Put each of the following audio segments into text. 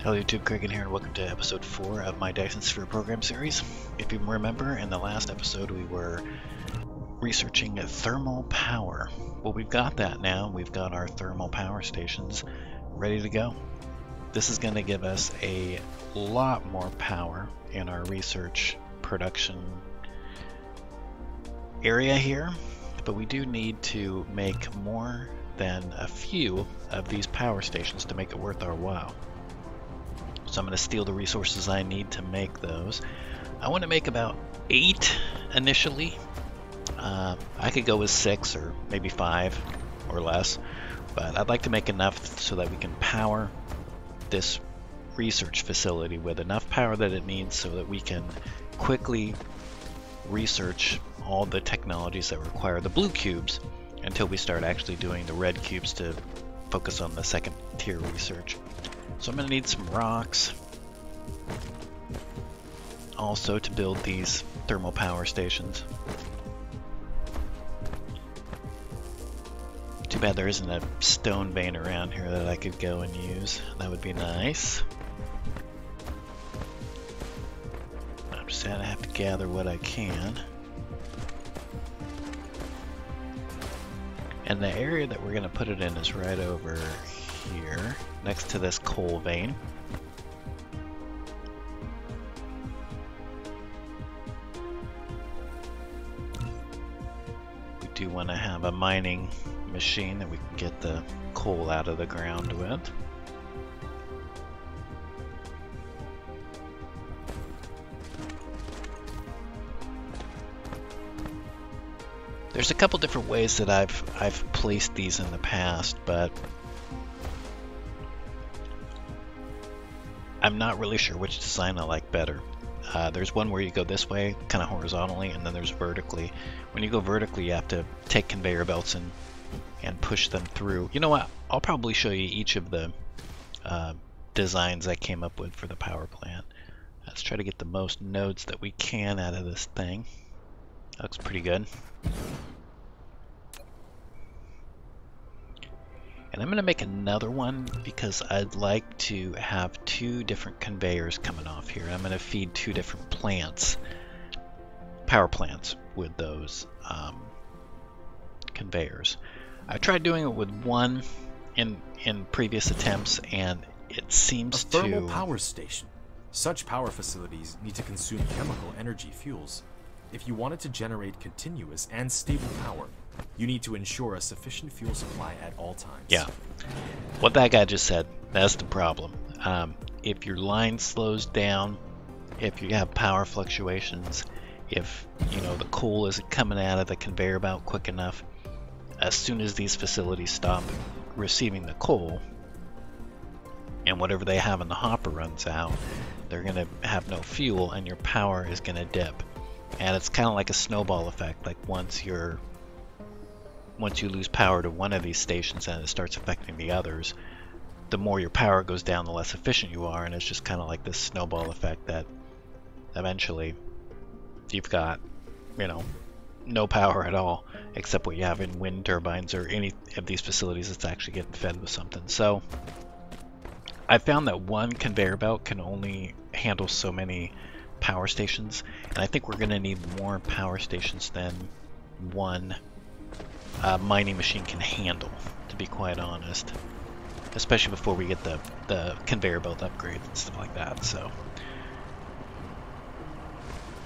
Hello YouTube, Kraegan here, and welcome to episode 4 of my Dyson Sphere program series. If you remember, in the last episode we were researching thermal power. Well, we've got that now. We've got our thermal power stations ready to go. This is going to give us a lot more power in our research production area here, but we do need to make more than a few of these power stations to make it worth our while. So I'm going to steal the resources I need to make those. I want to make about 8 initially. I could go with 6 or maybe 5 or less, but I'd like to make enough so that we can power this research facility with enough power that it needs so that we can quickly research all the technologies that require the blue cubes until we start actually doing the red cubes to focus on the second tier research. So I'm going to need some rocks also to build these thermal power stations. Too bad there isn't a stone vein around here that I could go and use. That would be nice. I'm just going to have to gather what I can. And the area that we're going to put it in is right over here, next to this coal vein. We do want to have a mining machine that we can get the coal out of the ground with. There's a couple different ways that I've placed these in the past, but I'm not really sure which design I like better. There's one where you go this way, kind of horizontally, and then there's vertically. When you go vertically, you have to take conveyor belts and push them through. You know what? I'll probably show you each of the designs I came up with for the power plant. Let's try to get the most nodes that we can out of this thing. That looks pretty good. And I'm going to make another one because I'd like to have 2 different conveyors coming off here. I'm going to feed 2 different plants, power plants, with those conveyors. I tried doing it with one in previous attempts, and it seems to... A thermal power station. Such power facilities need to consume chemical energy fuels. If you want it to generate continuous and stable power, you need to ensure a sufficient fuel supply at all times. Yeah. What that guy just said, that's the problem. If your line slows down, if you have power fluctuations, if the coal isn't coming out of the conveyor belt quick enough, as soon as these facilities stop receiving the coal and whatever they have in the hopper runs out, they're going to have no fuel and your power is going to dip. And it's kind of like a snowball effect. Like once you lose power to one of these stations and it starts affecting the others, the more your power goes down, the less efficient you are, and it's just kind of like this snowball effect that eventually you've got, no power at all, except what you have in wind turbines or any of these facilities that's actually getting fed with something. So I found that one conveyor belt can only handle so many power stations, and I think we're going to need more power stations than one mining machine can handle, to be quite honest, especially before we get the conveyor belt upgrades and stuff like that. So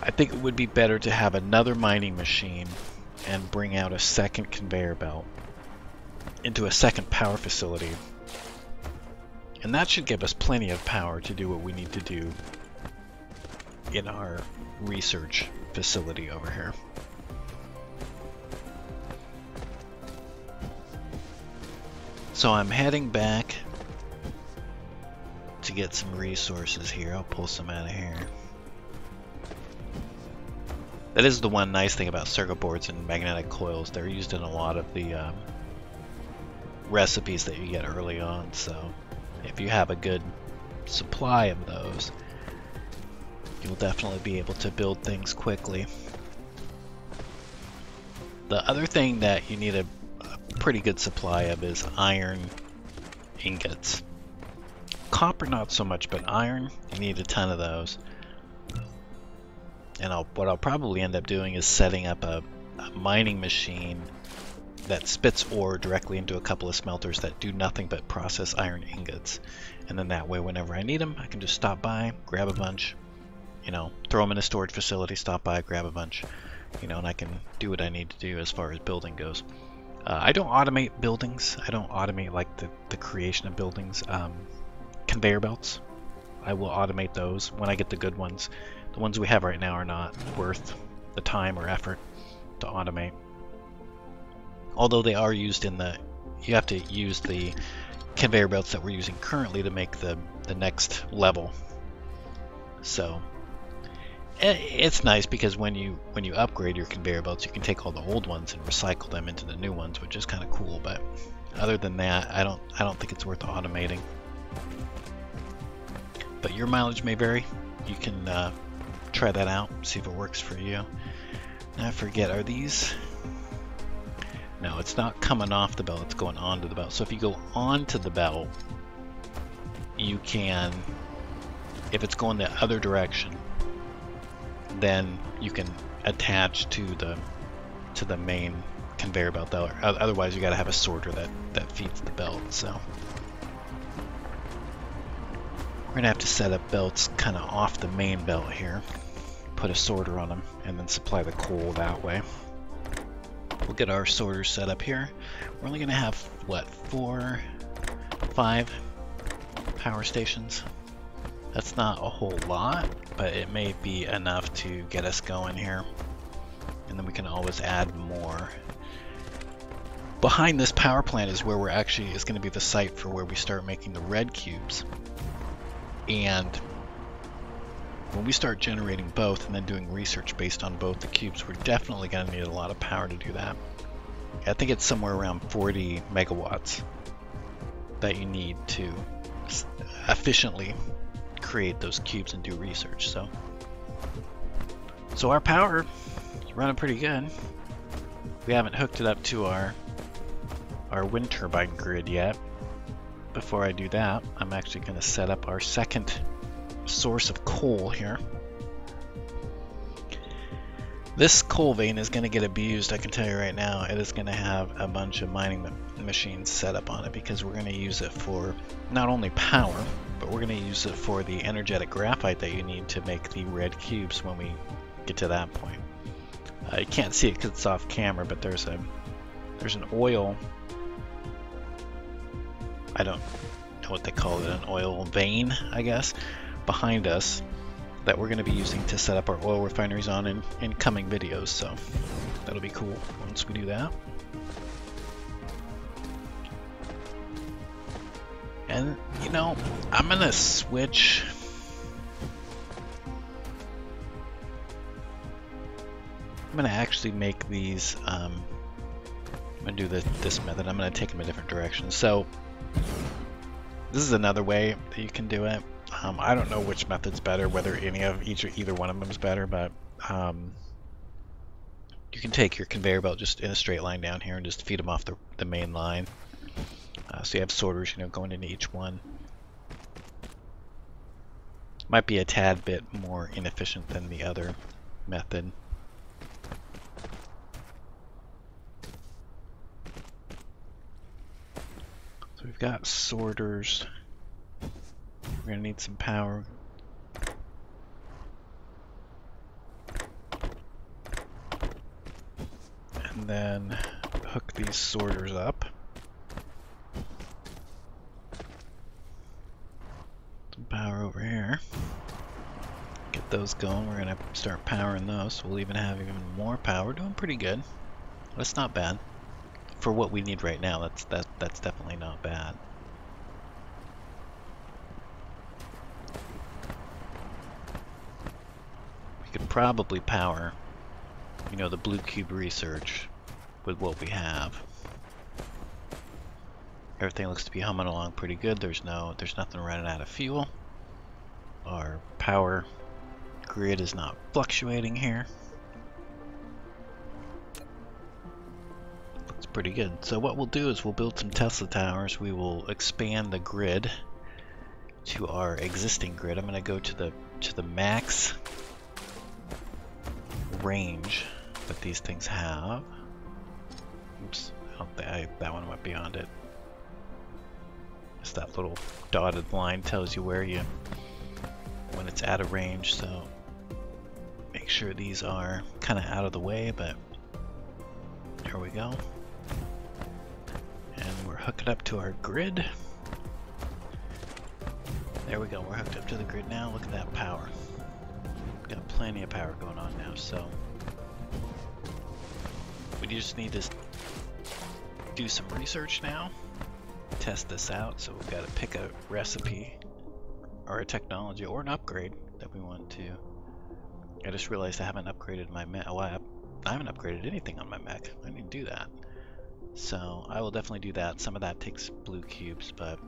I think it would be better to have another mining machine and bring out a second conveyor belt into a second power facility, and that should give us plenty of power to do what we need to do in our research facility over here. So I'm heading back to get some resources here. I'll pull some out of here. That is the one nice thing about circuit boards and magnetic coils. They're used in a lot of the recipes that you get early on. So if you have a good supply of those, you'll definitely be able to build things quickly. The other thing that you need a pretty good supply of is iron ingots. Copper not so much, but iron, you need a ton of those. And what I'll probably end up doing is setting up a mining machine that spits ore directly into a couple of smelters that do nothing but process iron ingots. And then that way, whenever I need them, I can just stop by, grab a bunch, you know, throw them in a storage facility, stop by, grab a bunch, you know, and I can do what I need to do as far as building goes. I don't automate buildings. I don't automate like the creation of buildings. Conveyor belts, I will automate those when I get the good ones. The ones we have right now are not worth the time or effort to automate. Although they are used in you have to use the conveyor belts that we're using currently to make the next level. So it's nice because when you upgrade your conveyor belts, you can take all the old ones and recycle them into the new ones, which is kind of cool. But other than that, I don't think it's worth automating. But your mileage may vary. You can try that out, see if it works for you. And I forget, are these? No, it's not coming off the belt, it's going onto the belt. So if you go onto the belt, you can, if it's going the other direction, then you can attach to the main conveyor belt. Otherwise, you got to have a sorter that feeds the belt. So we're gonna have to set up belts kind of off the main belt here, put a sorter on them, and then supply the coal that way. We'll get our sorter set up here. We're only gonna have what, 4, 5 power stations. That's not a whole lot, but it may be enough to get us going here. And then we can always add more. Behind this power plant is where is going to be the site for where we start making the red cubes. And when we start generating both and then doing research based on both the cubes, we're definitely going to need a lot of power to do that. I think it's somewhere around 40 megawatts that you need to efficiently create those cubes and do research. So our power is running pretty good. We haven't hooked it up to our wind turbine grid yet. Before I do that, I'm actually going to set up our second source of coal here. This coal vein is going to get abused, I can tell you right now. It is going to have a bunch of mining machines set up on it because we're going to use it for not only power, but we're going to use it for the energetic graphite that you need to make the red cubes when we get to that point. You can't see it because it's off camera, but there's an oil, I don't know what they call it, an oil vein, I guess, behind us that we're going to be using to set up our oil refineries on in coming videos. So that'll be cool once we do that. And you know, I'm gonna switch. I'm gonna actually make these. I'm gonna do this method. I'm gonna take them a different direction. So this is another way that you can do it. I don't know which method's better, whether either one of them is better, but you can take your conveyor belt just in a straight line down here and just feed them off the main line. So you have sorters, you know, going into each one. Might be a tad bit more inefficient than the other method. So we've got sorters. We're gonna need some power. And then hook these sorters up. Some power over here. Get those going. We're gonna start powering those. We'll even have even more power. Doing pretty good. That's not bad. For what we need right now, that's definitely not bad. We could probably power, you know, the blue cube research with what we have. Everything looks to be humming along pretty good. There's nothing running out of fuel. Our power grid is not fluctuating here. Looks pretty good. So what we'll do is we'll build some Tesla towers. We will expand the grid to our existing grid. I'm going to go to the max range that these things have. Oops, I don't think that one went beyond it. Just that little dotted line tells you when it's out of range, so make sure these are kind of out of the way, but there we go. And we're hooking up to our grid. There we go, we're hooked up to the grid now. Look at that power. Got plenty of power going on now, so we just need to do some research now, test this out. So we've got to pick a recipe or a technology or an upgrade that we want to. I just realized I haven't upgraded my mech. Well, I haven't upgraded anything on my mech. I need to do that. So I will definitely do that. Some of that takes blue cubes, but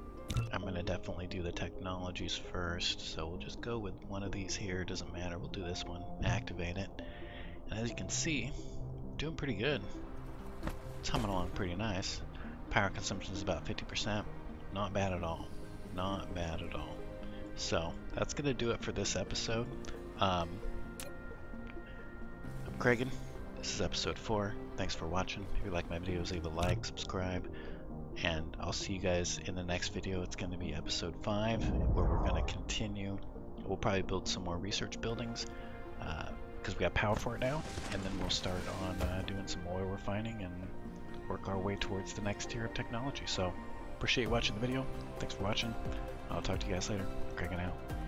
I'm going to definitely do the technologies first. So we'll just go with one of these here. Doesn't matter. We'll do this one. Activate it. And as you can see, doing pretty good. It's humming along pretty nice. Power consumption is about 50%. Not bad at all. Not bad at all. So that's going to do it for this episode. I'm Kraegan. This is episode 4. Thanks for watching. If you like my videos, leave a like, subscribe, and I'll see you guys in the next video. It's going to be episode 5, where we're going to continue. We'll probably build some more research buildings because we have power for it now, and then we'll start on doing some oil refining and work our way towards the next tier of technology. So appreciate you watching the video. Thanks for watching. I'll talk to you guys later. Kraegan out.